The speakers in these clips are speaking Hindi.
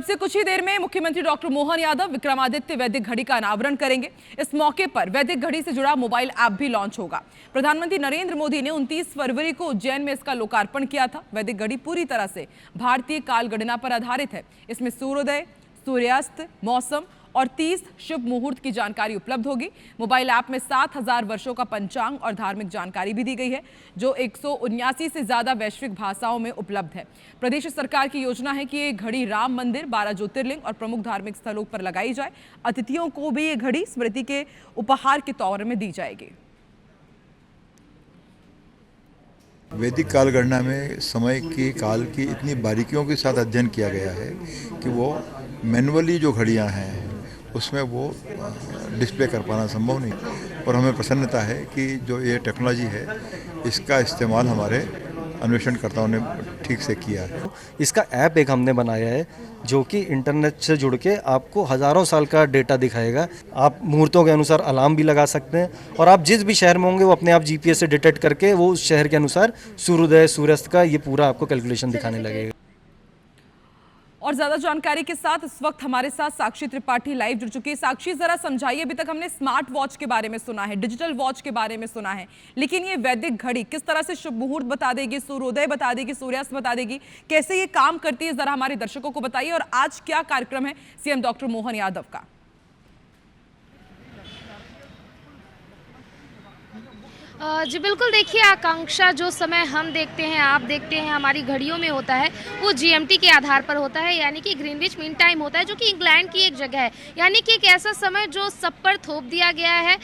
से कुछ ही देर में मुख्यमंत्री डॉक्टर मोहन यादव विक्रमादित्य वैदिक घड़ी का अनावरण करेंगे। इस मौके पर वैदिक घड़ी से जुड़ा मोबाइल ऐप भी लॉन्च होगा। प्रधानमंत्री नरेंद्र मोदी ने 29 फरवरी को उज्जैन में इसका लोकार्पण किया था। वैदिक घड़ी पूरी तरह से भारतीय काल गणना पर आधारित है। इसमें सूर्योदय, सूर्यास्त, मौसम और 30 शुभ मुहूर्त की जानकारी उपलब्ध होगी। मोबाइल ऐप में 7000 वर्षों का पंचांग और धार्मिक जानकारी भी दी गई है, जो 179 से ज्यादा वैश्विक भाषाओं में उपलब्ध है। प्रदेश सरकार की योजना है कि ये घड़ी राम मंदिर, 12 ज्योतिर्लिंग और प्रमुख धार्मिक स्थलों पर लगाई जाए। अतिथियों को भी ये घड़ी स्मृति के उपहार के तौर में दी जाएगी। वैदिक काल गणना में समय की काल की इतनी बारीकियों के साथ अध्ययन किया गया है कि वो मैनुअली जो घड़ियां हैं उसमें वो डिस्प्ले कर पाना संभव नहीं। और हमें प्रसन्नता है कि जो ये टेक्नोलॉजी है इसका इस्तेमाल हमारे अन्वेषणकर्ताओं ने ठीक से किया है। इसका ऐप एक हमने बनाया है जो कि इंटरनेट से जुड़ के आपको हज़ारों साल का डेटा दिखाएगा। आप मुहूर्तों के अनुसार अलार्म भी लगा सकते हैं और आप जिस भी शहर में होंगे वो अपने आप जीपीएस से डिटेक्ट करके वो उस शहर के अनुसार सूर्योदय सूर्यास्त का ये पूरा आपको कैलकुलेशन दिखाने लगेगा। और ज्यादा जानकारी के साथ इस वक्त हमारे साथ साक्षी त्रिपाठी लाइव जुड़ चुकी है। साक्षी, जरा समझाइए, अभी तक हमने स्मार्ट वॉच के बारे में सुना है, डिजिटल वॉच के बारे में सुना है, लेकिन ये वैदिक घड़ी किस तरह से शुभ मुहूर्त बता देगी, सूर्योदय बता देगी, सूर्यास्त बता देगी, कैसे ये काम करती है, जरा हमारे दर्शकों को बताइए। और आज क्या कार्यक्रम है सीएम डॉक्टर मोहन यादव का? जी बिल्कुल, देखिए आकांक्षा, जो समय हम देखते हैं, आप देखते हैं, हमारी घड़ियों में होता है वो जीएमटी के आधार पर होता है, यानी कि ग्रीनविच मीन टाइम होता है, जो कि इंग्लैंड की एक जगह है, यानी कि एक ऐसा समय जो सब पर थोप दिया गया है।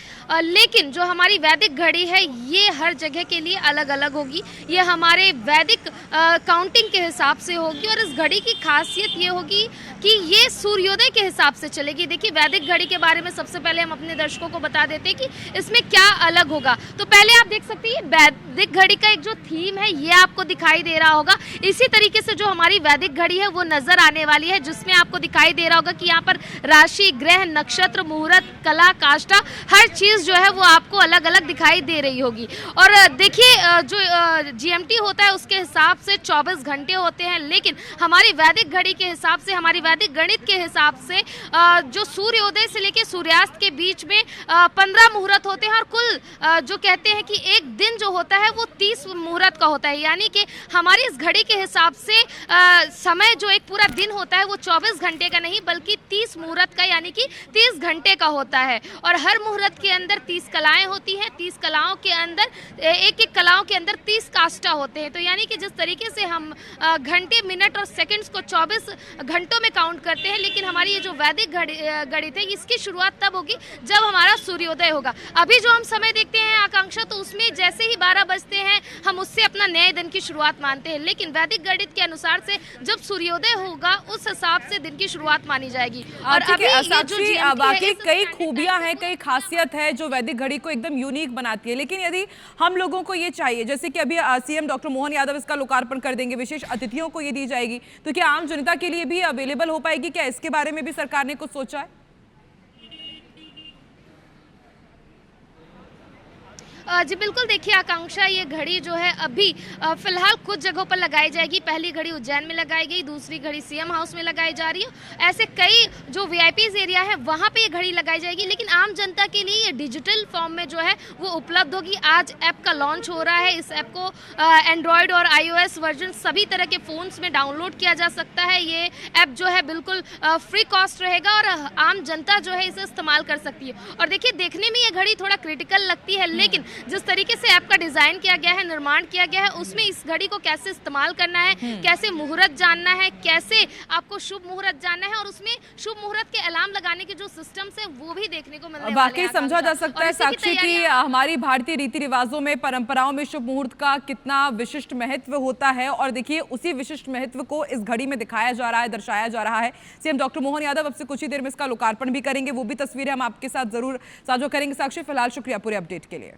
लेकिन जो हमारी वैदिक घड़ी है ये हर जगह के लिए अलग अलग होगी। ये हमारे वैदिक काउंटिंग के हिसाब से होगी और इस घड़ी की खासियत ये होगी कि ये सूर्योदय के हिसाब से चलेगी। देखिए, वैदिक घड़ी के बारे में सबसे पहले हम अपने दर्शकों को बता देते हैं कि इसमें क्या अलग होगा। तो पहले आप देख सकते हैं वैदिक घड़ी का एक जो थीम है ये आपको दिखाई दे रहा होगा। इसी तरीके से जो हमारी वैदिक घड़ी है वो नजर आने वाली है, जिसमें आपको दिखाई दे रहा होगा कि यहाँ पर राशि, ग्रह, नक्षत्र, मुहूर्त, कला, काष्ठा, हर चीज जो है वो आपको अलग अलग दिखाई दे रही होगी। और देखिए, जो जीएमटी होता है उसके हिसाब से 24 घंटे होते हैं, लेकिन हमारी वैदिक घड़ी के हिसाब से, हमारी वैदिक गणित के हिसाब से जो सूर्योदय से लेकर सूर्यास्त के बीच में 15 मुहूर्त होते हैं और कुल जो कहते हैं कि एक दिन जो होता है वो 30 मुहूर्त का होता है। यानी कि हमारी इस घड़ी के हिसाब से समय जो एक पूरा दिन होता है वो 24 घंटे का नहीं बल्कि 30 मुहूर्त का, यानी कि 30 घंटे का होता है। और हर मुहूर्त के अंदर 30 कलाएं होती हैं। 30 कलाओं के अंदर एक एक कलाओं के अंदर 30 काष्ठा होते हैं। तो यानी कि जिस तरीके से हम घंटे, मिनट और सेकंड्स को 24 घंटों में काउंट करते हैं, लेकिन हमारी ये जो वैदिक गणित है इसकी शुरुआत तब होगी जब हमारा सूर्योदय होगा। अभी जो हम समय देखते हैं आकांक्षा, तो उसमें जैसे ही 12 बजते हैं हम उससे अपना नए दिन की शुरुआत मानते हैं, लेकिन वैदिक गणित के अनुसार से जब सूर्योदय होगा उस हिसाब से दिन की शुरुआत मानी जाएगी। और अभी बाकी कई खूबियां हैं, कई खासियत है जो वैदिक घड़ी को एकदम यूनिक बनाती है। लेकिन यदि हम लोगों को ये चाहिए, जैसे कि अभी सीएम डॉक्टर मोहन यादव इसका लोकार्पण कर देंगे, विशेष अतिथियों को ये दी जाएगी, तो क्या आम जनता के लिए भी अवेलेबल हो पाएगी? क्या इसके बारे में भी सरकार ने कुछ सोचा है? जी बिल्कुल, देखिए आकांक्षा, ये घड़ी जो है अभी फिलहाल कुछ जगहों पर लगाई जाएगी। पहली घड़ी उज्जैन में लगाई गई, दूसरी घड़ी सीएम हाउस में लगाई जा रही है। ऐसे कई जो वीआईपीज एरिया है वहाँ पे ये घड़ी लगाई जाएगी, लेकिन आम जनता के लिए ये डिजिटल फॉर्म में जो है वो उपलब्ध होगी। आज ऐप का लॉन्च हो रहा है। इस ऐप को एंड्रॉयड और iOS वर्जन सभी तरह के फ़ोन्स में डाउनलोड किया जा सकता है। ये ऐप जो है बिल्कुल फ्री कॉस्ट रहेगा और आम जनता जो है इसे इस्तेमाल कर सकती है। और देखिए, देखने में ये घड़ी थोड़ा क्रिटिकल लगती है, लेकिन जिस तरीके से ऐप का डिजाइन किया गया है, निर्माण किया गया है, उसमें इस घड़ी को कैसे इस्तेमाल करना है, कैसे मुहूर्त जानना है, कैसे आपको शुभ मुहूर्त जानना है और उसमें शुभ मुहूर्त के अलार्म लगाने के जो सिस्टम्स हैं वो भी देखने को मिलने वाले हैं। वाकई समझा जा सकता है साक्षी कि हमारी भारतीय रीति रिवाजों में, परंपराओं में शुभ मुहूर्त का कितना विशिष्ट महत्व होता है। और देखिए, उसी विशिष्ट महत्व को इस घड़ी में दिखाया जा रहा है, दर्शाया जा रहा है। सीएम डॉक्टर मोहन यादव अब से कुछ ही देर में इसका लोकार्पण भी करेंगे, वो भी तस्वीरें हम आपके साथ जरूर साझा करेंगे। साक्षी, फिलहाल शुक्रिया पूरे अपडेट के लिए।